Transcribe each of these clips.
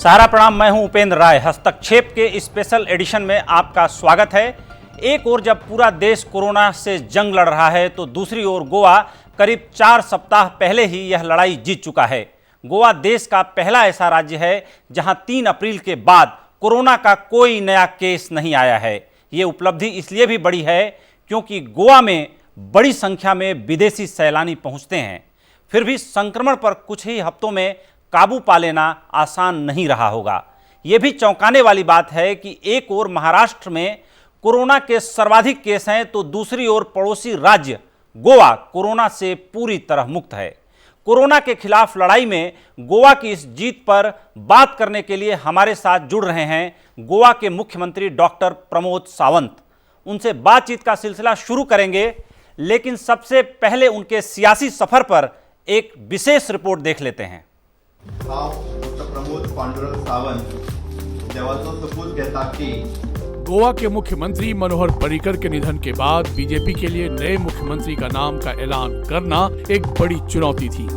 सहारा प्रणाम। मैं हूं उपेंद्र राय। हस्तक्षेप के स्पेशल एडिशन में आपका स्वागत है। एक ओर जब पूरा देश कोरोना से जंग लड़ रहा है तो दूसरी ओर गोवा करीब 4 सप्ताह पहले ही यह लड़ाई जीत चुका है। गोवा देश का पहला ऐसा राज्य है जहां 3 अप्रैल के बाद कोरोना का कोई नया केस नहीं आया है। ये उपलब्धि इसलिए भी बड़ी है क्योंकि गोवा में बड़ी संख्या में विदेशी सैलानी पहुंचते हैं। फिर भी संक्रमण पर कुछ ही हफ्तों में काबू पा लेना आसान नहीं रहा होगा। ये भी चौंकाने वाली बात है कि एक ओर महाराष्ट्र में कोरोना के सर्वाधिक केस हैं तो दूसरी ओर पड़ोसी राज्य गोवा कोरोना से पूरी तरह मुक्त है। कोरोना के खिलाफ लड़ाई में गोवा की इस जीत पर बात करने के लिए हमारे साथ जुड़ रहे हैं गोवा के मुख्यमंत्री डॉक्टर प्रमोद सावंत। उनसे बातचीत का सिलसिला शुरू करेंगे, लेकिन सबसे पहले उनके सियासी सफर पर एक विशेष रिपोर्ट देख लेते हैं। डॉक्टर प्रमोद पांडुरंग सावंत जेव्हाचो सपूत घेता की गोवा के मुख्यमंत्री मनोहर पर्रिकर के निधन के बाद बीजेपी के लिए नए मुख्यमंत्री का नाम का ऐलान करना एक बड़ी चुनौती थी।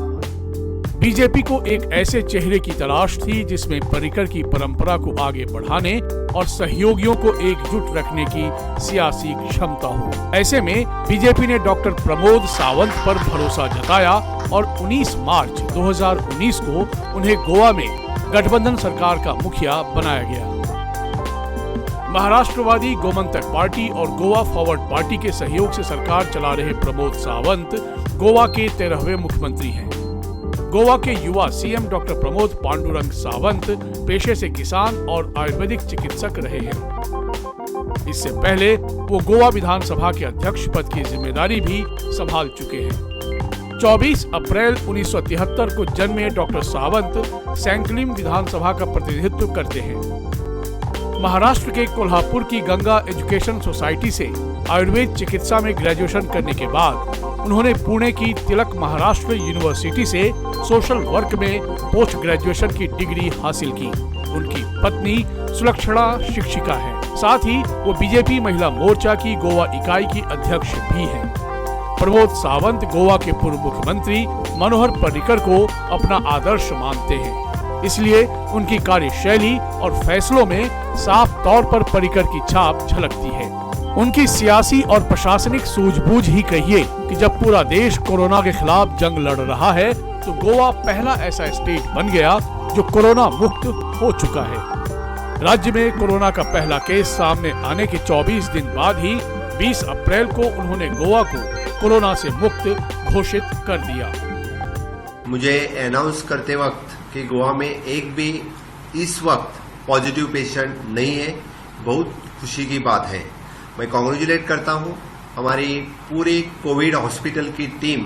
बीजेपी को एक ऐसे चेहरे की तलाश थी जिसमें पर्रिकर की परंपरा को आगे बढ़ाने और सहयोगियों को एकजुट रखने की सियासी क्षमता हो। ऐसे में बीजेपी ने डॉक्टर प्रमोद सावंत पर भरोसा जताया और 19 मार्च 2019 को उन्हें गोवा में गठबंधन सरकार का मुखिया बनाया गया। महाराष्ट्रवादी गोमंतक पार्टी और गोवा फॉरवर्ड पार्टी के सहयोग से सरकार चला रहे प्रमोद सावंत गोवा के 13वें मुख्यमंत्री हैं। गोवा के युवा सीएम डॉक्टर प्रमोद पांडुरंग सावंत पेशे से किसान और आयुर्वेदिक चिकित्सक रहे हैं। इससे पहले वो गोवा विधानसभा के अध्यक्ष पद की जिम्मेदारी भी संभाल चुके हैं। 24 अप्रैल 1973 को जन्मे डॉक्टर सावंत सैंकलिम विधानसभा का प्रतिनिधित्व करते हैं। महाराष्ट्र के कोल्हापुर की गंगा एजुकेशन सोसाइटी से आयुर्वेद चिकित्सा में ग्रेजुएशन करने के बाद उन्होंने पुणे की तिलक महाराष्ट्र यूनिवर्सिटी से सोशल वर्क में पोस्ट ग्रेजुएशन की डिग्री हासिल की। उनकी पत्नी सुलक्षणा शिक्षिका है। साथ ही वो बीजेपी महिला मोर्चा की गोवा इकाई की अध्यक्ष भी हैं। प्रमोद सावंत गोवा के पूर्व मुख्यमंत्री मनोहर पर्रिकर को अपना आदर्श मानते हैं, इसलिए उनकी कार्यशैली और फैसलों में साफ तौर पर पर्रिकर की छाप झलकती है। उनकी सियासी और प्रशासनिक सूझबूझ ही कहिए कि जब पूरा देश कोरोना के खिलाफ जंग लड़ रहा है तो गोवा पहला ऐसा स्टेट बन गया जो कोरोना मुक्त हो चुका है। राज्य में कोरोना का पहला केस सामने आने के 24 दिन बाद ही 20 अप्रैल को उन्होंने गोवा को कोरोना से मुक्त घोषित कर दिया। मुझे अनाउंस करते वक्त कि गोवा में एक भी इस वक्त पॉजिटिव पेशेंट नहीं है, बहुत खुशी की बात है। मैं कॉन्ग्रेचुलेट करता हूं हमारी पूरी कोविड हॉस्पिटल की टीम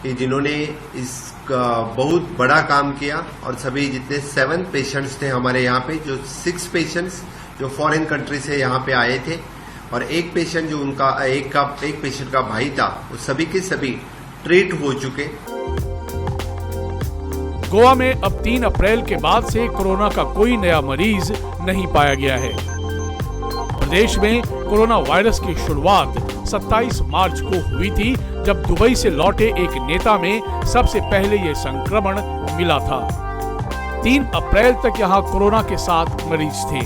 कि जिन्होंने इस बहुत बड़ा काम किया और सभी जितने 7 पेशेंट्स थे हमारे यहाँ पे, जो 6 पेशेंट्स जो फॉरेन कंट्री से यहाँ पे आए थे और एक पेशेंट जो उनका एक पेशेंट का भाई था, वो सभी के सभी ट्रीट हो चुके। गोवा में अब 3 अप्रैल के बाद से कोरोना का कोई नया मरीज नहीं पाया गया है। प्रदेश में कोरोना वायरस की शुरुआत 27 मार्च को हुई थी, जब दुबई से लौटे एक नेता में सबसे पहले ये संक्रमण मिला था। 3 अप्रैल तक यहाँ कोरोना के 7 मरीज थे,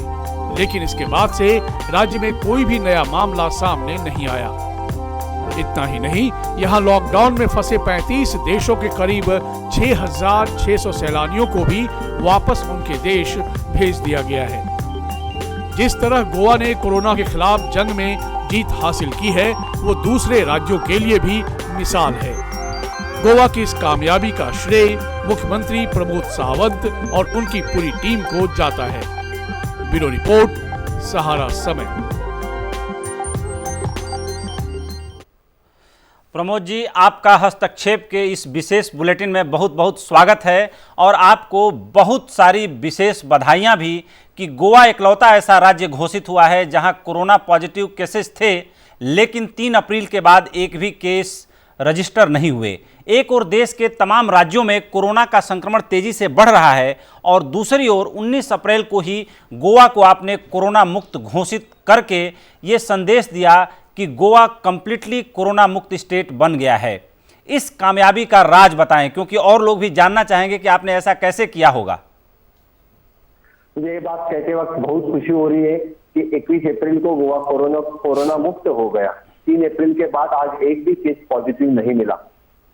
लेकिन इसके बाद से राज्य में कोई भी नया मामला सामने नहीं आया। इतना ही नहीं, यहाँ लॉकडाउन में फंसे 35 देशों के करीब 6,600 सैलानियों को भी वापस उनके देश भेज दिया गया है। जिस तरह गोवा ने कोरोना के खिलाफ जंग में जीत हासिल की है, वो दूसरे राज्यों के लिए भी मिसाल है। गोवा की इस कामयाबी का श्रेय मुख्यमंत्री प्रमोद सावंत और उनकी पूरी टीम को जाता है। ब्यूरो रिपोर्ट, सहारा समय। प्रमोद जी, आपका हस्तक्षेप के इस विशेष बुलेटिन में बहुत बहुत स्वागत है और आपको बहुत सारी विशेष बधाइयां भी कि गोवा इकलौता ऐसा राज्य घोषित हुआ है जहां कोरोना पॉजिटिव केसेस थे, लेकिन 3 अप्रैल के बाद एक भी केस रजिस्टर नहीं हुए। एक ओर देश के तमाम राज्यों में कोरोना का संक्रमण तेजी से बढ़ रहा है और दूसरी ओर 19 अप्रैल को ही गोवा को आपने कोरोना मुक्त घोषित करके ये संदेश दिया कि गोवा कंप्लीटली कोरोना मुक्त स्टेट बन गया है। इस कामयाबी का राज बताएं, क्योंकि और लोग भी जानना चाहेंगे कि आपने ऐसा कैसे किया होगा। मुझे ये बात कहते वक्त बहुत खुशी हो रही है कि 21 अप्रैल को गोवा कोरोना मुक्त हो गया। 3 अप्रैल के बाद आज एक भी केस पॉजिटिव नहीं मिला।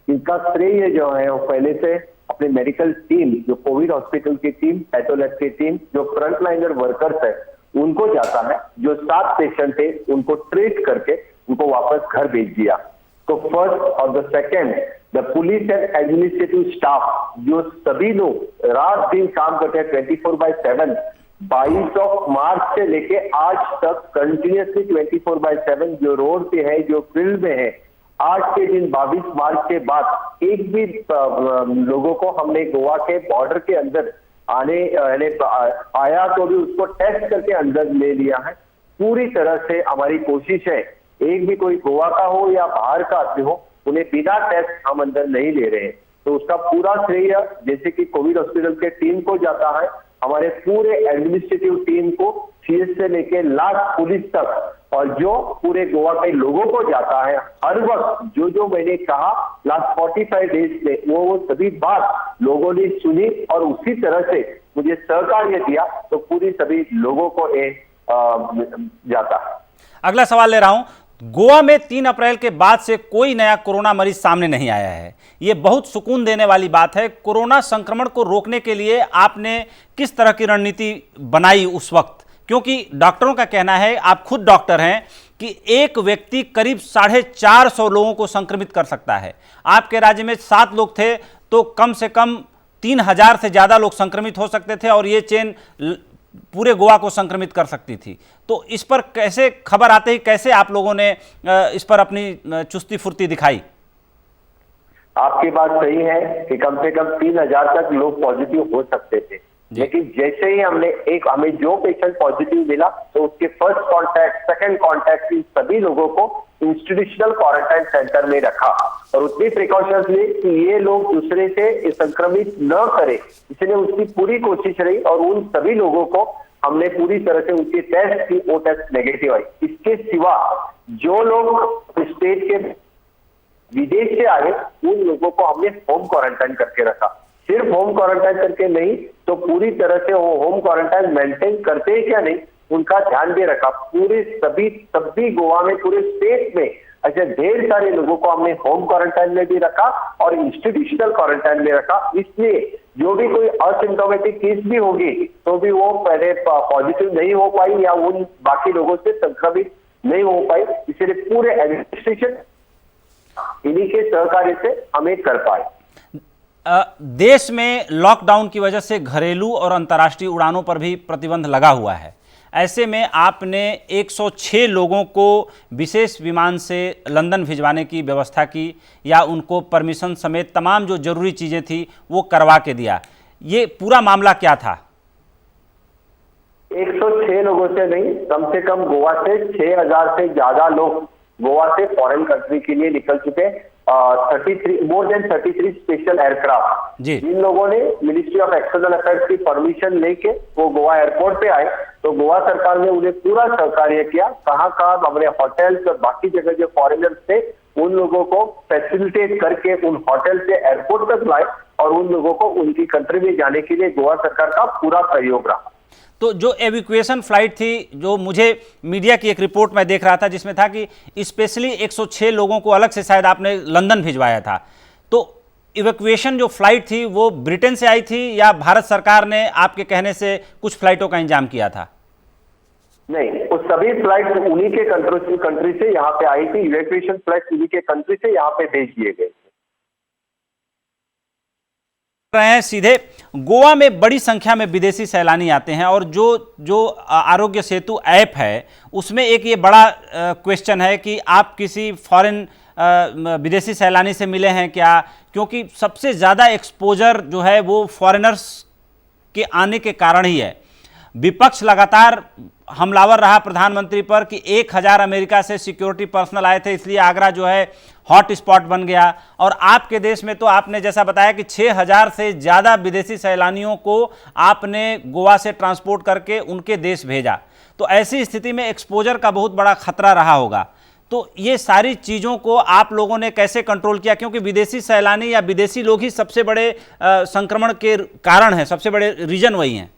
इनका श्रेय जो है वो पहले से अपने मेडिकल टीम, जो कोविड हॉस्पिटल की टीम, पैथोलैब की टीम, जो फ्रंटलाइनर वर्कर्स है उनको जाता है। जो 7 पेशेंट थे उनको ट्रीट करके उनको वापस घर भेज दिया। तो फर्स्ट और the second, the police and administrative staff, जो सभी लोग रात दिन काम करते हैं 24/7, 22 मार्च से लेके आज तक कंटिन्यूसली 24/7 जो रोड पे है, जो फील्ड में है। आज के दिन 22 मार्च के बाद एक भी लोगों को हमने गोवा के बॉर्डर के अंदर आया तो भी उसको टेस्ट करके अंदर ले लिया है। पूरी तरह से हमारी कोशिश है, एक भी कोई गोवा का हो या बाहर का आदमी हो, उन्हें बिना टेस्ट हम अंदर नहीं ले रहे हैं। तो उसका पूरा श्रेय जैसे कि कोविड हॉस्पिटल के टीम को जाता है, हमारे पूरे एडमिनिस्ट्रेटिव टीम को, सीएस से लेके लास्ट पुलिस तक, और जो पूरे गोवा के लोगों को जाता है। हर वक्त जो मैंने कहा लास्ट 45 डेज में वो सभी बात लोगों ने सुनी और उसी तरह से मुझे सहकार्य दिया, तो पूरी सभी लोगों को जाता है। अगला सवाल ले रहा हूं। गोवा में 3 अप्रैल के बाद से कोई नया कोरोना मरीज सामने नहीं आया है। ये बहुत सुकून देने वाली बात है। कोरोना संक्रमण को रोकने के लिए आपने किस तरह की रणनीति बनाई उस वक्त? क्योंकि डॉक्टरों का कहना है, आप खुद डॉक्टर हैं, कि एक व्यक्ति करीब 450 लोगों को संक्रमित कर सकता है। आपके राज्य में 7 लोग थे तो कम से कम 3000 से ज़्यादा लोग संक्रमित हो सकते थे और ये चेन पूरे गोवा को संक्रमित कर सकती थी। तो इस पर कैसे खबर आते ही कैसे आप लोगों ने इस पर अपनी चुस्ती फुर्ती दिखाई? आपकी बात सही है कि कम से कम 3000 तक लोग पॉजिटिव हो सकते थे, लेकिन जैसे ही हमें जो पेशेंट पॉजिटिव मिला तो उसके फर्स्ट कांटेक्ट, सेकंड कांटेक्ट, इन सभी लोगों को इंस्टीट्यूशनल क्वारंटाइन सेंटर में रखा और उतनी प्रिकॉशंस ली कि ये लोग दूसरे से संक्रमित न करे, इसलिए उसकी पूरी कोशिश रही। और उन सभी लोगों को हमने पूरी तरह से उनकी टेस्ट की, वो टेस्ट नेगेटिव आई। इसके सिवा जो लोग स्टेट के विदेश से आए उन लोगों को हमने होम क्वारंटाइन करके रखा। सिर्फ होम क्वारंटाइन करके नहीं, तो पूरी तरह से वो होम क्वारंटाइन मेंटेन करते हैं क्या नहीं, उनका ध्यान भी रखा। पूरे सभी गोवा में, पूरे स्टेट में ऐसे ढेर सारे लोगों को हमने होम क्वारंटाइन में भी रखा और इंस्टीट्यूशनल क्वारंटाइन में रखा। इसलिए जो भी कोई असिम्टोमेटिक केस भी होगी तो भी वो पहले पॉजिटिव नहीं हो पाई या उन बाकी लोगों से संक्रमित नहीं हो पाई। इसलिए पूरे एडमिनिस्ट्रेशन इन्हीं के सहकार्य से हमें कर पाए। देश में लॉकडाउन की वजह से घरेलू और अंतर्राष्ट्रीय उड़ानों पर भी प्रतिबंध लगा हुआ है। ऐसे में आपने 106 लोगों को विशेष विमान से लंदन भिजवाने की व्यवस्था की या उनको परमिशन समेत तमाम जो जरूरी चीज़ें थी वो करवा के दिया। ये पूरा मामला क्या था? 106 लोगों से नहीं, कम से कम गोवा से 6000 से ज्यादा लोग गोवा से फॉरेन कंट्री के लिए निकल चुके। मोर देन 33 स्पेशल एयरक्राफ्ट, जिन लोगों ने मिनिस्ट्री ऑफ एक्सटर्नल अफेयर्स की परमिशन लेके वो गोवा एयरपोर्ट पे आए, तो गोवा सरकार ने उन्हें पूरा सहकार्य किया। कहाँ हमने होटल्स और बाकी जगह जो फॉरेनर्स थे उन लोगों को फैसिलिटेट करके उन होटल से एयरपोर्ट तक लाए और उन लोगों को उनकी कंट्री में जाने के लिए गोवा सरकार का पूरा सहयोग रहा। तो जो एविक्यूएशन फ्लाइट थी, जो मुझे मीडिया की एक रिपोर्ट में देख रहा था जिसमें था कि स्पेशली 106 लोगों को अलग से शायद आपने लंदन भिजवाया था, तो इवैक्यूएशन जो फ्लाइट थी वो ब्रिटेन से आई थी या भारत सरकार ने आपके कहने से कुछ फ्लाइटों का इंतजाम किया था? नहीं, वो सभी फ्लाइट उन्हीं के कंट्री से यहाँ पे आई थी। इवैक्यूएशन फ्लाइट उन्हीं के कंट्री से यहाँ पे भेज दिए गए रहे हैं। सीधे गोवा में बड़ी संख्या में विदेशी सैलानी आते हैं और जो आरोग्य सेतु ऐप है उसमें एक ये बड़ा क्वेश्चन है कि आप किसी फॉरेन विदेशी सैलानी से मिले हैं क्या? क्योंकि सबसे ज़्यादा एक्सपोजर जो है वो फॉरेनर्स के आने के कारण ही है। विपक्ष लगातार हमलावर रहा प्रधानमंत्री पर कि 1000 अमेरिका से सिक्योरिटी पर्सनल आए थे, इसलिए आगरा जो है हॉट स्पॉट बन गया। और आपके देश में तो आपने जैसा बताया कि 6000 से ज़्यादा विदेशी सैलानियों को आपने गोवा से ट्रांसपोर्ट करके उनके देश भेजा। तो ऐसी स्थिति में एक्सपोजर का बहुत बड़ा खतरा रहा होगा। तो ये सारी चीज़ों को आप लोगों ने कैसे कंट्रोल किया? क्योंकि विदेशी सैलानी या विदेशी लोग ही सबसे बड़े संक्रमण के कारण हैं, सबसे बड़े रीजन वही हैं।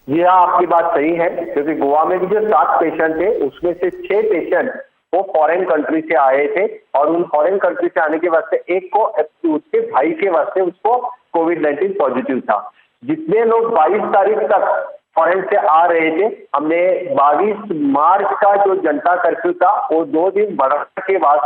जी हाँ, आपकी बात सही है, क्योंकि गोवा में भी जो 7 पेशेंट थे उसमें से 6 पेशेंट वो फॉरेन कंट्री से आए थे, और उन फॉरेन कंट्री से आने के वास्ते एक को उसके भाई के वास्ते उसको कोविड-19 पॉजिटिव था। जितने लोग 22 तारीख तक फॉरेन से आ रहे थे, हमने 22 मार्च का जो जनता कर्फ्यू था वो 2 दिन बढ़ाने के बाद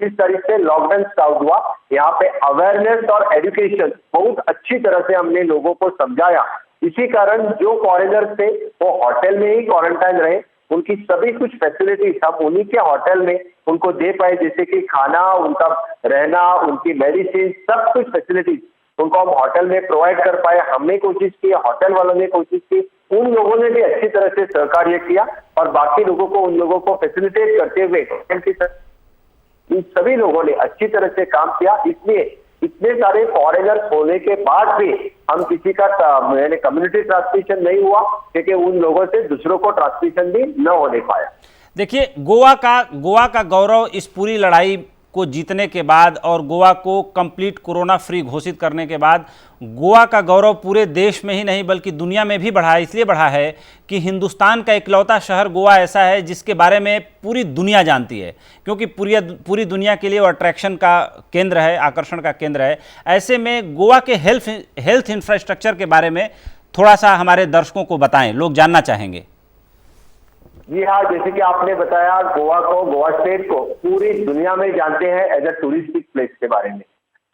इस तारीख से लॉकडाउन स्टार्ट हुआ। यहाँ पे अवेयरनेस और एजुकेशन बहुत अच्छी तरह से हमने लोगों को समझाया। इसी कारण जो फॉरेनर्स थे वो होटल में ही क्वारंटाइन रहे, उनकी सभी कुछ फैसिलिटीज हम उन्हीं के होटल में उनको दे पाए, जैसे कि खाना, उनका रहना, उनकी मेडिसिन, सब कुछ फैसिलिटीज उनको हम होटल में प्रोवाइड कर पाए। हमने कोशिश की, होटल वालों ने कोशिश की, उन लोगों ने भी अच्छी तरह से सहकार्य किया, और बाकी लोगों को उन लोगों को फैसिलिटेट करते हुए इन सभी लोगों ने अच्छी तरह से काम किया। इसलिए इतने सारे फॉरेनर्स होने के बाद भी हम किसी का कम्युनिटी ट्रांसमिशन नहीं हुआ, क्योंकि उन लोगों से दूसरों को ट्रांसमिशन भी न होने पाया। देखिए, गोवा का गौरव इस पूरी लड़ाई को जीतने के बाद और गोवा को कंप्लीट कोरोना फ्री घोषित करने के बाद गोवा का गौरव पूरे देश में ही नहीं बल्कि दुनिया में भी बढ़ा है। इसलिए बढ़ा है कि हिंदुस्तान का इकलौता शहर गोवा ऐसा है जिसके बारे में पूरी दुनिया जानती है, क्योंकि पूरी दुनिया के लिए वो अट्रैक्शन का केंद्र है, आकर्षण का केंद्र है। ऐसे में गोवा के हेल्थ इंफ्रास्ट्रक्चर के बारे में थोड़ा सा हमारे दर्शकों को बताएं, लोग जानना चाहेंगे। जी हाँ, जैसे कि आपने बताया, गोवा स्टेट को पूरी दुनिया में जानते हैं एज अ टूरिस्टिक प्लेस के बारे में।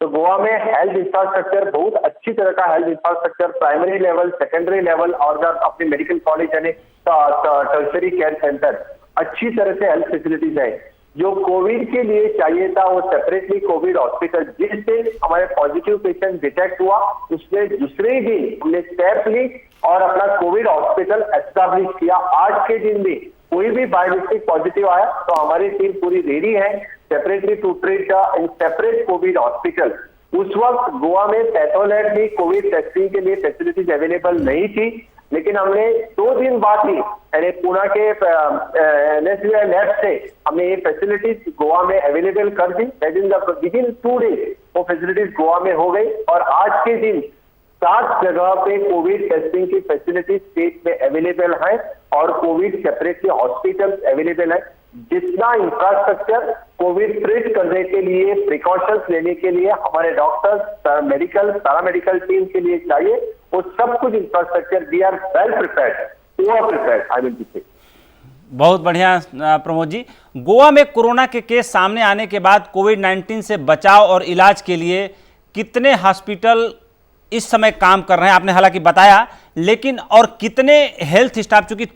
तो गोवा में हेल्थ इंफ्रास्ट्रक्चर बहुत अच्छी तरह का health infrastructure, primary level, secondary level और अपने मेडिकल कॉलेज यानी टर्शरी केयर सेंटर, अच्छी तरह से हेल्थ फैसिलिटीज है। जो कोविड के लिए चाहिए था वो सेपरेटली कोविड हॉस्पिटल, जिस दिन हमारे पॉजिटिव पेशेंट डिटेक्ट हुआ उसमें दूसरे ही दिन हमने स्टेप ली और अपना कोविड हॉस्पिटल एस्टैब्लिश किया। आज के दिन भी कोई भी बायोमेट्रिक पॉजिटिव आया तो हमारी टीम पूरी रेडी है separately to treat in separate covid hospital. उस वक्त गोवा में पैथोलैब में कोविड टेस्टिंग के लिए फैसिलिटीज अवेलेबल नहीं थी, लेकिन हमने 2 दिन बाद ही यानी पुणे के NSBI लैब से हमने ये फैसिलिटीज गोवा में अवेलेबल कर दी। विद इन 2 डेज वो फैसिलिटीज गोवा में हो गई, और आज के दिन 7 जगह पे कोविड टेस्टिंग की फैसिलिटी स्टेट में अवेलेबल है और कोविड सेपरेटली हॉस्पिटल अवेलेबल है। जितना इंफ्रास्ट्रक्चर कोविड ट्रीट करने के लिए, प्रिकॉशंस लेने के लिए हमारे डॉक्टर्स, मेडिकल, पैरामेडिकल टीम के लिए चाहिए, वो सब कुछ infrastructure we are well prepared, over prepared I will say. बहुत बढ़िया प्रमोद जी। गोवा में कोरोना के केस सामने आने के बाद कोविड-19 से बचाव और इलाज के लिए कितने हॉस्पिटल इस समय काम कर रहे हैं, आपने हालांकि बताया, लेकिन और कितने हेल्थ स्टाफ, चूंकि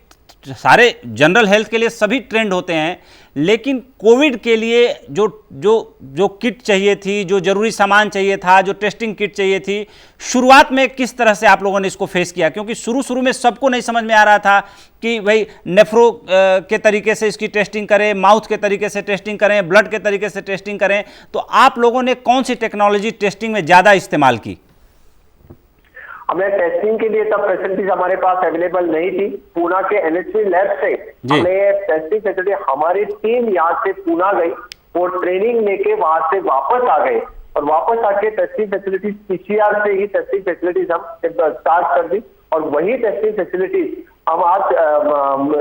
सारे जनरल हेल्थ के लिए सभी ट्रेंड होते हैं, लेकिन कोविड के लिए जो किट चाहिए थी, जो जरूरी सामान चाहिए था, जो टेस्टिंग किट चाहिए थी, शुरुआत में किस तरह से आप लोगों ने इसको फेस किया? क्योंकि शुरू में सबको नहीं समझ में आ रहा था कि भाई नेफ्रो के तरीके से इसकी टेस्टिंग करें, माउथ के तरीके से टेस्टिंग करें, ब्लड के तरीके से टेस्टिंग करें। तो आप लोगों ने कौन सी टेक्नोलॉजी टेस्टिंग में ज़्यादा इस्तेमाल की? हमें टेस्टिंग के लिए तब फैसिलिटीज हमारे पास अवेलेबल नहीं थी। पुणे के NSBI लैब से हमें टेस्टिंग फैसिलिटी, हमारी टीम यहाँ से पुणे गई और ट्रेनिंग लेके वहां से वापस आ गए, और वापस आके टेस्टिंग फैसिलिटीज PCR से ही टेस्टिंग फैसिलिटीज हम स्टार्ट कर दी, और वही टेस्टिंग फैसिलिटीज हम आज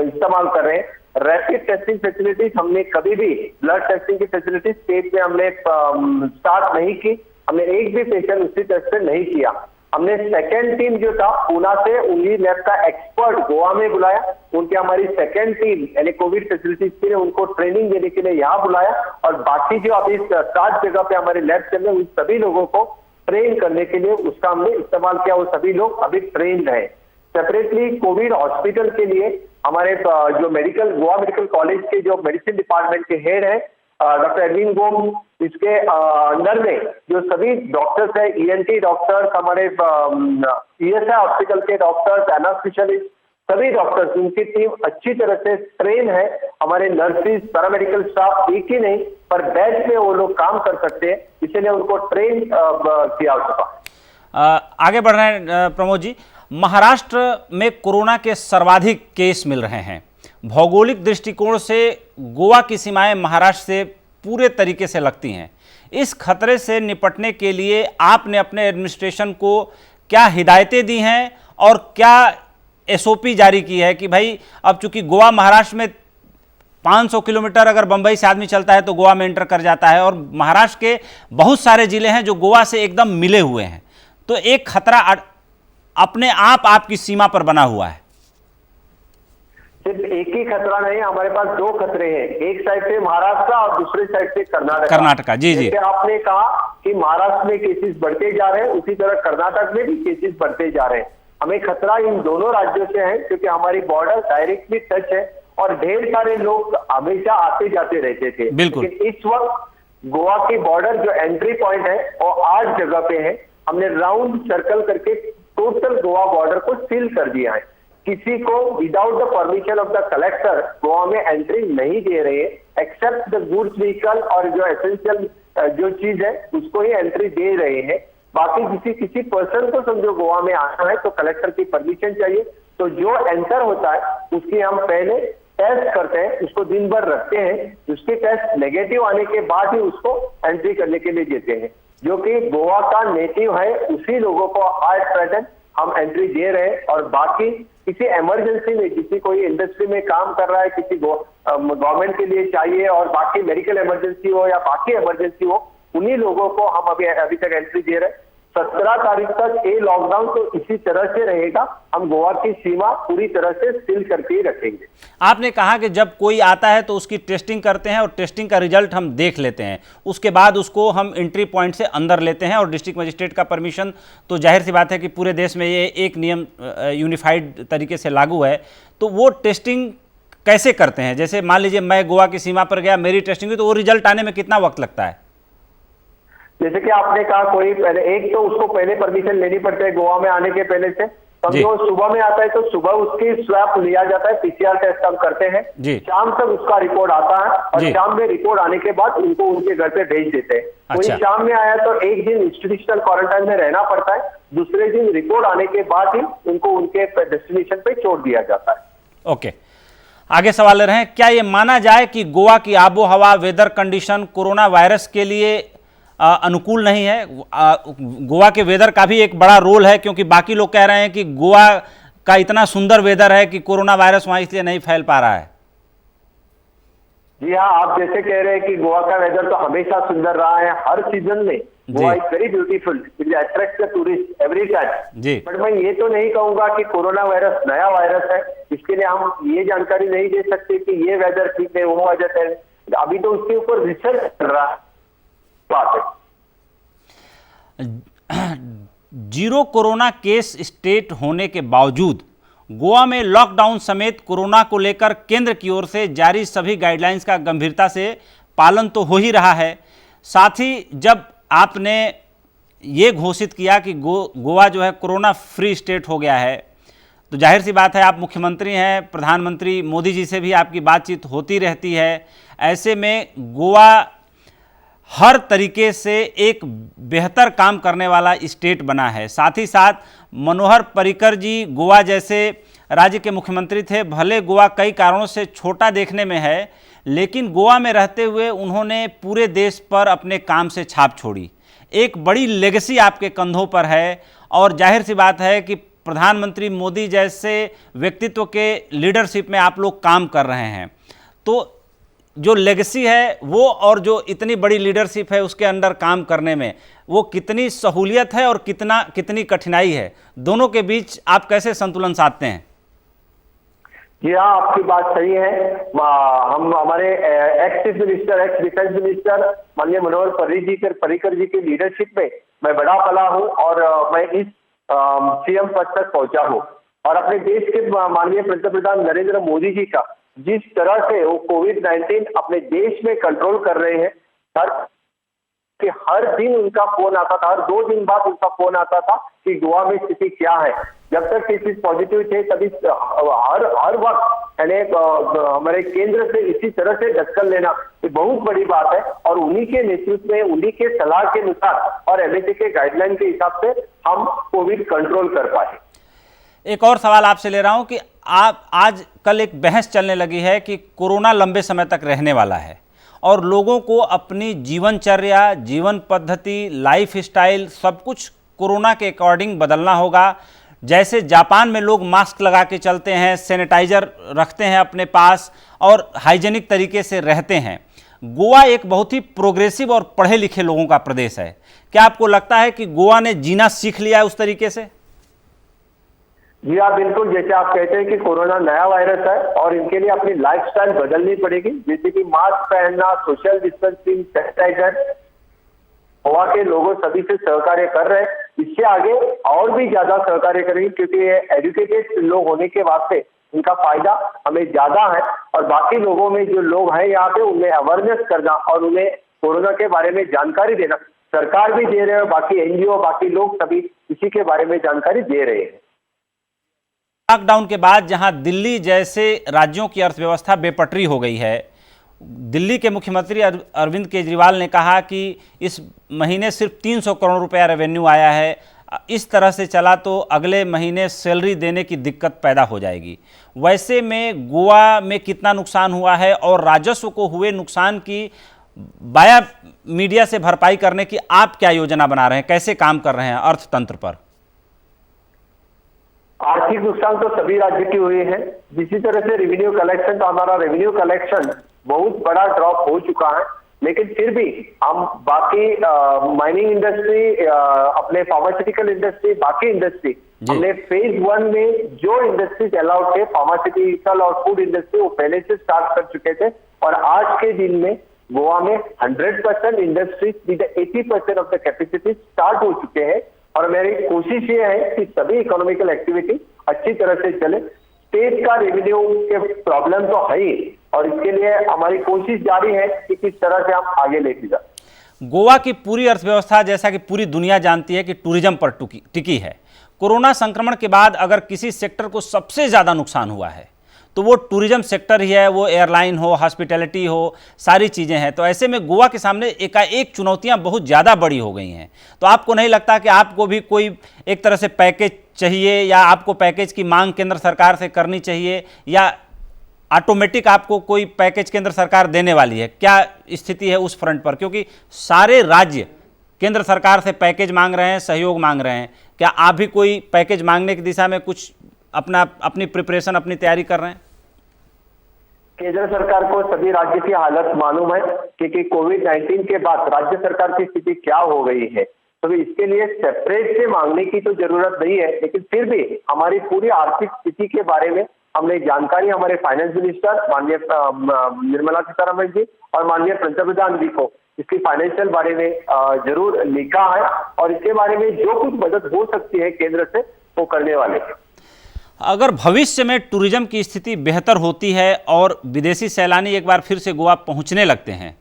इस्तेमाल कर रहे हैं। रैपिड टेस्टिंग फैसिलिटीज हमने कभी भी, ब्लड टेस्टिंग की फैसिलिटीज स्टेट में हमने स्टार्ट नहीं की, हमने एक भी पेशेंट उसी टेस्ट पे नहीं किया। हमने सेकेंड टीम जो था पुणे से, उन्हीं लैब का एक्सपर्ट गोवा में बुलाया, उनकी हमारी सेकेंड टीम यानी कोविड फैसिलिटीज के लिए उनको ट्रेनिंग देने के लिए यहाँ बुलाया, और बाकी जो अभी 7 जगह पे हमारे लैब चल रहे उन सभी लोगों को ट्रेन करने के लिए उसका हमने इस्तेमाल किया। वो सभी लोग अभी ट्रेन है। सेपरेटली कोविड हॉस्पिटल के लिए हमारे जो गोवा मेडिकल कॉलेज के जो मेडिसिन डिपार्टमेंट के हेड है डॉक्टर एडविन गोम, इसके अंडर में जो सभी डॉक्टर्स है, ENT डॉक्टर्स, हमारे ESI हॉस्पिटल के डॉक्टर्स, एनास्थेसिस्ट, सभी डॉक्टर्स, उनकी टीम अच्छी तरह से ट्रेन है। हमारे नर्सिस, पैरामेडिकल स्टाफ एक ही नहीं पर बैच में वो लोग काम कर सकते हैं, इसलिए उनको ट्रेन किया चुका। आगे बढ़ रहे हैं प्रमोद जी। महाराष्ट्र में कोरोना के सर्वाधिक केस मिल रहे हैं। भौगोलिक दृष्टिकोण से गोवा की सीमाएं महाराष्ट्र से पूरे तरीके से लगती हैं। इस खतरे से निपटने के लिए आपने अपने एडमिनिस्ट्रेशन को क्या हिदायतें दी हैं और क्या एसओपी जारी की है कि भाई अब चूंकि गोवा महाराष्ट्र में 500 किलोमीटर अगर बंबई से आदमी चलता है तो गोवा में एंटर कर जाता है, और महाराष्ट्र के बहुत सारे जिले हैं जो गोवा से एकदम मिले हुए हैं, तो एक खतरा अपने आप आपकी सीमा पर बना हुआ है। सिर्फ एक ही खतरा नहीं, हमारे पास दो खतरे हैं, एक साइड से महाराष्ट्र और दूसरी साइड से कर्नाटक। जी जी। जैसे आपने कहा कि महाराष्ट्र में केसेस बढ़ते जा रहे हैं, उसी तरह कर्नाटक में भी केसेस बढ़ते जा रहे हैं। हमें खतरा इन दोनों राज्यों से है क्योंकि हमारी बॉर्डर डायरेक्टली टच है और ढेर सारे लोग हमेशा आते जाते रहते थे। बिल्कुल। लेकिन इस वक्त गोवा की बॉर्डर जो एंट्री पॉइंट है वो 8 जगह पे है। हमने राउंड सर्कल करके टोटल गोवा बॉर्डर को सील कर दिया है। किसी को without the permission of the collector Goa में एंट्री नहीं दे रहे, एक्सेप्ट द गुड्स व्हीकल और जो एसेंशियल जो चीज है उसको ही एंट्री दे रहे हैं। बाकी किसी पर्सन को समझो गोवा में आना है तो कलेक्टर की परमिशन चाहिए, तो जो एंटर होता है उसकी हम पहले टेस्ट करते हैं, उसको दिन भर रखते हैं, उसके टेस्ट नेगेटिव आने के बाद ही उसको एंट्री करने के लिए देते हैं। जो कि गोवा का नेटिव है उसी लोगों को आज प्रेजेंट हम एंट्री दे रहे हैं, और बाकी किसी इमरजेंसी में, किसी कोई इंडस्ट्री में काम कर रहा है, किसी गवर्नमेंट के लिए चाहिए और बाकी मेडिकल इमरजेंसी हो या बाकी इमरजेंसी हो, उन्हीं लोगों को हम अभी तक एंट्री दे रहे हैं। 17 तारीख तक ये लॉकडाउन तो इसी तरह से रहेगा। हम गोवा की सीमा पूरी तरह से सील करके ही रखेंगे। आपने कहा कि जब कोई आता है तो उसकी टेस्टिंग करते हैं और टेस्टिंग का रिजल्ट हम देख लेते हैं, उसके बाद उसको हम एंट्री पॉइंट से अंदर लेते हैं, और डिस्ट्रिक्ट मजिस्ट्रेट का परमिशन तो जाहिर सी बात है कि पूरे देश में ये एक नियम यूनिफाइड तरीके से लागू है। तो वो टेस्टिंग कैसे करते हैं? जैसे मान लीजिए मैं गोवा की सीमा पर गया, मेरी टेस्टिंग हुई, तो वो रिजल्ट आने में कितना वक्त लगता है? जैसे कि आपने कहा कोई पहले, एक तो उसको पहले परमिशन लेनी पड़ती है गोवा में आने के पहले से। समझो सुबह में आता है तो सुबह उसकी स्वैप लिया जाता है, पीसीआर टेस्ट हम करते हैं, शाम तक उसका रिपोर्ट आता है और शाम में रिपोर्ट आने के बाद उनको उनके घर पे भेज देते हैं। कोई शाम में आया तो एक दिन इंस्टीट्यूशनल क्वारंटाइन में रहना पड़ता है, दूसरे दिन रिपोर्ट आने के बाद ही उनको उनके डेस्टिनेशन पे छोड़ दिया जाता है। ओके, आगे सवाल ले रहे हैं, क्या ये माना जाए कि गोवा की आबो हवा, वेदर कंडीशन कोरोना वायरस के लिए अनुकूल नहीं है? गोवा के वेदर का भी एक बड़ा रोल है, क्योंकि बाकी लोग कह रहे हैं कि गोवा का इतना सुंदर वेदर है कि कोरोना वायरस वहां इसलिए नहीं फैल पा रहा है। जी हाँ, आप जैसे कह रहे हैं कि गोवा का वेदर तो हमेशा सुंदर रहा है, हर सीजन में Goa is very beautiful, it attracts the tourist every time. जी, बट मैं ये तो नहीं कहूंगा कि कोरोना वायरस नया वायरस है, इसके लिए हम ये जानकारी नहीं दे सकते कि ये वेदर ठीक है, वो वजह है। अभी तो उसके ऊपर रिसर्च चल रहा है। जीरो कोरोना केस स्टेट होने के बावजूद गोवा में लॉकडाउन समेत कोरोना को लेकर केंद्र की ओर से जारी सभी गाइडलाइंस का गंभीरता से पालन तो हो ही रहा है। साथ ही जब आपने ये घोषित किया कि गोवा जो है कोरोना फ्री स्टेट हो गया है, तो जाहिर सी बात है आप मुख्यमंत्री हैं, प्रधानमंत्री मोदी जी से भी आपकी बातचीत होती रहती है। ऐसे में गोवा हर तरीके से एक बेहतर काम करने वाला स्टेट बना है। साथ ही साथ मनोहर पर्रिकर जी गोवा जैसे राज्य के मुख्यमंत्री थे, भले गोवा कई कारणों से छोटा देखने में है, लेकिन गोवा में रहते हुए उन्होंने पूरे देश पर अपने काम से छाप छोड़ी। एक बड़ी लेगेसी आपके कंधों पर है, और जाहिर सी बात है कि प्रधानमंत्री मोदी जैसे व्यक्तित्व के लीडरशिप में आप लोग काम कर रहे हैं। तो जो लेगेसी है वो और जो इतनी बड़ी लीडरशिप है उसके अंडर काम करने में वो कितनी सहूलियत है और कितनी कठिनाई है, दोनों के बीच आप कैसे संतुलन साधते हैं? जी हाँ, आपकी बात सही है। हम हमारे ex chief minister, x defence minister माननीय मनोहर पर्रिकर जी की लीडरशिप में मैं बड़ा पला हूँ और मैं इस सीएम पद तक पहुंचा हूँ। और अपने देश के माननीय पंतप्रधान नरेंद्र मोदी जी का जिस तरह से वो कोविड-19 अपने देश में कंट्रोल कर रहे हैं, हर दिन उनका फोन आता था, हर 2 दिन बाद उनका फोन आता था कि गोवा में स्थिति क्या है। जब तक केसेस पॉजिटिव थे तभी हर वक्त यानी हमारे केंद्र से इसी तरह से दखल लेना ये बहुत बड़ी बात है, और उन्हीं के नेतृत्व में, उन्हीं के सलाह के अनुसार और एमएचए के गाइडलाइन के हिसाब से हम कोविड कंट्रोल कर पाए। एक और सवाल आपसे ले रहा हूं कि आप आज कल एक बहस चलने लगी है कि कोरोना लंबे समय तक रहने वाला है और लोगों को अपनी जीवनचर्या, जीवन पद्धति, लाइफ स्टाइल सब कुछ कोरोना के अकॉर्डिंग बदलना होगा। जैसे जापान में लोग मास्क लगा के चलते हैं, सैनिटाइजर रखते हैं अपने पास और हाइजेनिक तरीके से रहते हैं। गोवा एक बहुत ही प्रोग्रेसिव और पढ़े लिखे लोगों का प्रदेश है। क्या आपको लगता है कि गोवा ने जीना सीख लिया है उस तरीके से? जी हाँ, बिल्कुल। जैसे आप कहते हैं कि कोरोना नया वायरस है और इनके लिए अपनी लाइफस्टाइल बदलनी पड़ेगी, जैसे कि मास्क पहनना, सोशल डिस्टेंसिंग, सैनिटाइजर। गोवा के लोगों सभी से सहकार्य कर रहे हैं, इससे आगे और भी ज्यादा सहकार्य करेंगे, क्योंकि ये एजुकेटेड लोग होने के वास्ते इनका फायदा हमें ज्यादा है। और बाकी लोगों में जो लोग हैं यहाँ पे, उन्हें अवेयरनेस करना और उन्हें कोरोना के बारे में जानकारी देना, सरकार भी दे रहे हैं, बाकी एनजीओ, बाकी लोग सभी इसी के बारे में जानकारी दे रहे हैं। लॉकडाउन के बाद जहां दिल्ली जैसे राज्यों की अर्थव्यवस्था बेपटरी हो गई है, दिल्ली के मुख्यमंत्री अरविंद केजरीवाल ने कहा कि इस महीने सिर्फ 300 करोड़ रुपया रेवेन्यू आया है, इस तरह से चला तो अगले महीने सैलरी देने की दिक्कत पैदा हो जाएगी। वैसे में गोवा में कितना नुकसान हुआ है और राजस्व को हुए नुकसान की बाया मीडिया से भरपाई करने की आप क्या योजना बना रहे हैं, कैसे काम कर रहे हैं अर्थतंत्र पर? आर्थिक नुकसान तो सभी राज्य की हुई है। जिसी तरह से रेवेन्यू कलेक्शन, तो हमारा रेवेन्यू कलेक्शन बहुत बड़ा ड्रॉप हो चुका है, लेकिन फिर भी हम बाकी माइनिंग इंडस्ट्री, अपने फार्मास्यूटिकल इंडस्ट्री, बाकी इंडस्ट्री, हमने फेज 1 में जो इंडस्ट्रीज अलाउड थे, फार्मास्यूटिकल और फूड इंडस्ट्री, वो पहले से स्टार्ट कर चुके थे। और आज के दिन में गोवा में 100% industries with 80% of the capacity start हो चुके हैं। और मेरी कोशिश ये है कि सभी इकोनॉमिकल एक्टिविटी अच्छी तरह से चले। स्टेट का रेवेन्यू के प्रॉब्लम तो है ही, और इसके लिए हमारी कोशिश जारी है कि किस तरह से हम आगे लेके जाए। गोवा की पूरी अर्थव्यवस्था, जैसा कि पूरी दुनिया जानती है, कि टूरिज्म पर टिकी है। कोरोना संक्रमण के बाद अगर किसी सेक्टर को सबसे ज़्यादा नुकसान हुआ है तो वो टूरिज्म सेक्टर ही है, वो एयरलाइन हो, हॉस्पिटैलिटी हो, सारी चीज़ें हैं। तो ऐसे में गोवा के सामने एकाएक चुनौतियां बहुत ज़्यादा बड़ी हो गई हैं। तो आपको नहीं लगता कि आपको भी कोई एक तरह से पैकेज चाहिए, या आपको पैकेज की मांग केंद्र सरकार से करनी चाहिए, या ऑटोमेटिक आपको कोई पैकेज केंद्र सरकार देने वाली है? क्या स्थिति है उस फ्रंट पर? क्योंकि सारे राज्य केंद्र सरकार से पैकेज मांग रहे हैं, सहयोग मांग रहे हैं। क्या आप भी कोई पैकेज मांगने की दिशा में कुछ अपनी प्रिपरेशन, अपनी तैयारी कर रहे हैं? केंद्र सरकार को सभी राज्य की हालत मालूम है, क्योंकि कोविड-19 के बाद राज्य सरकार की स्थिति क्या हो गई है। तो इसके लिए सेपरेट से मांगने की तो जरूरत नहीं है, लेकिन फिर भी हमारी पूरी आर्थिक स्थिति के बारे में हमने जानकारी हमारे फाइनेंस मिनिस्टर माननीय निर्मला सीतारमण जी और माननीय पंतप्रधान जी को इसकी फाइनेंशियल बारे में जरूर लिखा है, और इसके बारे में जो कुछ मदद हो सकती है केंद्र से वो करने वाले हैं। अगर भविष्य में टूरिज्म की स्थिति बेहतर होती है और विदेशी सैलानी एक बार फिर से गोवा पहुंचने लगते हैं,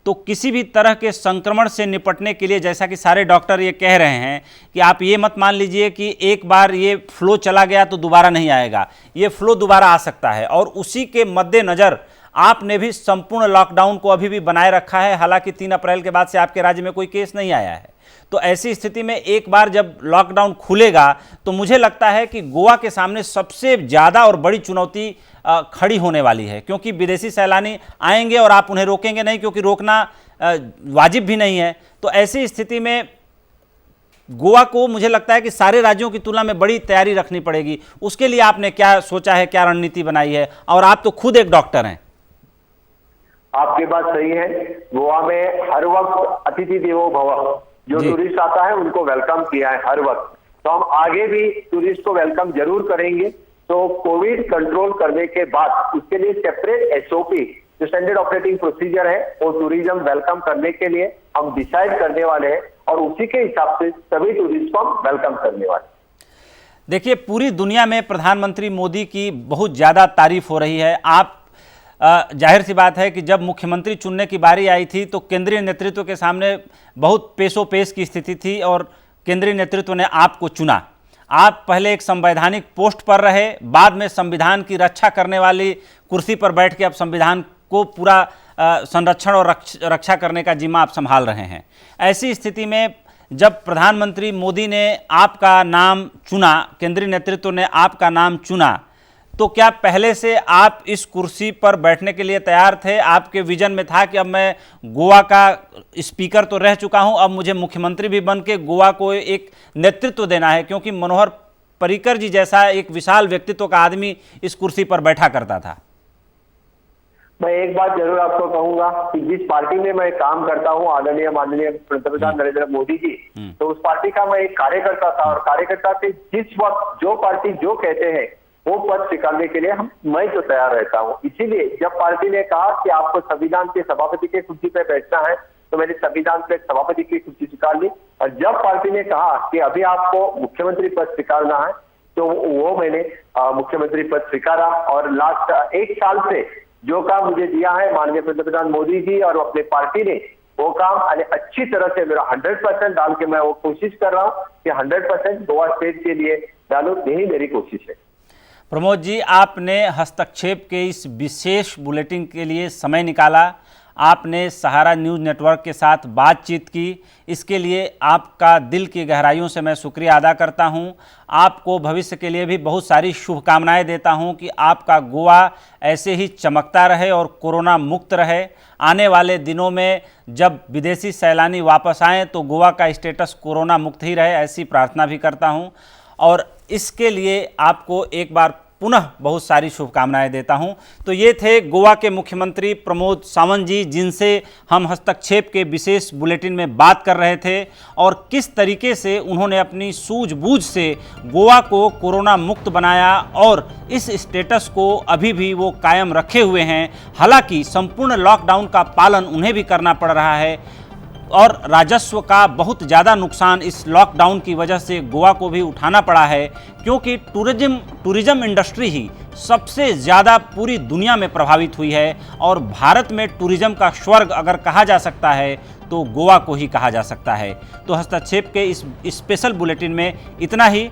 तो किसी भी तरह के संक्रमण से निपटने के लिए, जैसा कि सारे डॉक्टर ये कह रहे हैं कि आप ये मत मान लीजिए कि एक बार ये फ्लो चला गया तो दोबारा नहीं आएगा, ये फ्लो दोबारा आ सकता है। और उसी के मद्देनज़र आपने भी संपूर्ण लॉकडाउन को अभी भी बनाए रखा है। हालांकि 3 अप्रैल के बाद से आपके राज्य में कोई केस नहीं आया है। तो ऐसी स्थिति में एक बार जब लॉकडाउन खुलेगा तो मुझे लगता है कि गोवा के सामने सबसे ज़्यादा और बड़ी चुनौती खड़ी होने वाली है, क्योंकि विदेशी सैलानी आएंगे और आप उन्हें रोकेंगे नहीं, क्योंकि रोकना वाजिब भी नहीं है। तो ऐसी स्थिति में गोवा को मुझे लगता है कि सारे राज्यों की तुलना में बड़ी तैयारी रखनी पड़ेगी। उसके लिए आपने क्या सोचा है, क्या रणनीति बनाई है? और आप तो खुद एक डॉक्टर हैं। आपकी बात सही है। गोवा में हर वक्त अतिथि देवो भव, जो टूरिस्ट आता है उनको वेलकम किया है हर वक्त। तो हम आगे भी टूरिस्ट को वेलकम जरूर करेंगे। तो कोविड कंट्रोल करने के बाद उसके लिए सेपरेट एसओपी, जो स्टैंडर्ड ऑपरेटिंग प्रोसीजर है, वो टूरिज्म वेलकम करने के लिए हम डिसाइड करने वाले हैं, और उसी के हिसाब से सभी टूरिस्ट को हम वेलकम करने वाले हैं। देखिए, पूरी दुनिया में प्रधानमंत्री मोदी की बहुत ज़्यादा तारीफ हो रही है। आप जाहिर सी बात है कि जब मुख्यमंत्री चुनने की बारी आई थी तो केंद्रीय नेतृत्व के सामने बहुत पेशोपेश की स्थिति थी और केंद्रीय नेतृत्व ने आपको चुना। आप पहले एक संवैधानिक पोस्ट पर रहे, बाद में संविधान की रक्षा करने वाली कुर्सी पर बैठ के अब संविधान को पूरा संरक्षण और रक्षा करने का जिम्मा आप संभाल रहे हैं। ऐसी स्थिति में जब प्रधानमंत्री मोदी ने आपका नाम चुना, केंद्रीय नेतृत्व ने आपका नाम चुना, तो क्या पहले से आप इस कुर्सी पर बैठने के लिए तैयार थे? आपके विजन में था कि अब मैं गोवा का स्पीकर तो रह चुका हूं, अब मुझे मुख्यमंत्री भी बन के गोवा को एक नेतृत्व देना है? क्योंकि मनोहर पर्रिकर जी जैसा एक विशाल व्यक्तित्व का आदमी इस कुर्सी पर बैठा करता था। मैं एक बात जरूर आपको कहूंगा कि जिस पार्टी में मैं काम करता हूं, आदरणीय माननीय प्रधानमंत्री नरेंद्र मोदी जी, तो उस पार्टी का मैं एक कार्यकर्ता था, और कार्यकर्ता से जिस वक्त जो पार्टी जो कहते हैं वो पद स्वीकारने के लिए मैं तो तैयार रहता हूं। इसीलिए जब पार्टी ने कहा कि आपको संविधान के सभापति के कुर्सी पे बैठना है, तो मैंने संविधान पे सभापति की कुर्सी स्वीकार ली। और जब पार्टी ने कहा कि अभी आपको मुख्यमंत्री पद स्वीकारना है, तो वो मैंने मुख्यमंत्री पद स्वीकारा। और लास्ट 1 साल से जो काम मुझे दिया है माननीय प्रधानमंत्री मोदी जी और अपने पार्टी ने, वो काम अच्छी तरह से मेरा 100% डाल के मैं वो कोशिश कर रहा हूँ कि 100% गोवा स्टेट के लिए डालूं, यही मेरी कोशिश है। प्रमोद जी, आपने हस्तक्षेप के इस विशेष बुलेटिन के लिए समय निकाला, आपने सहारा न्यूज़ नेटवर्क के साथ बातचीत की, इसके लिए आपका दिल की गहराइयों से मैं शुक्रिया अदा करता हूं। आपको भविष्य के लिए भी बहुत सारी शुभकामनाएं देता हूं कि आपका गोवा ऐसे ही चमकता रहे और कोरोना मुक्त रहे। आने वाले दिनों में जब विदेशी सैलानी वापस आएँ तो गोवा का स्टेटस कोरोना मुक्त ही रहे, ऐसी प्रार्थना भी करता हूं। और इसके लिए आपको एक बार पुनः बहुत सारी शुभकामनाएं देता हूं। तो ये थे गोवा के मुख्यमंत्री प्रमोद सावंत जी, जिनसे हम हस्तक्षेप के विशेष बुलेटिन में बात कर रहे थे, और किस तरीके से उन्होंने अपनी सूझबूझ से गोवा को कोरोना मुक्त बनाया और इस स्टेटस को अभी भी वो कायम रखे हुए हैं। हालांकि संपूर्ण लॉकडाउन का पालन उन्हें भी करना पड़ रहा है और राजस्व का बहुत ज़्यादा नुकसान इस लॉकडाउन की वजह से गोवा को भी उठाना पड़ा है, क्योंकि टूरिज्म इंडस्ट्री ही सबसे ज़्यादा पूरी दुनिया में प्रभावित हुई है। और भारत में टूरिज्म का स्वर्ग अगर कहा जा सकता है तो गोवा को ही कहा जा सकता है। तो हस्तक्षेप के इस स्पेशल बुलेटिन में इतना ही।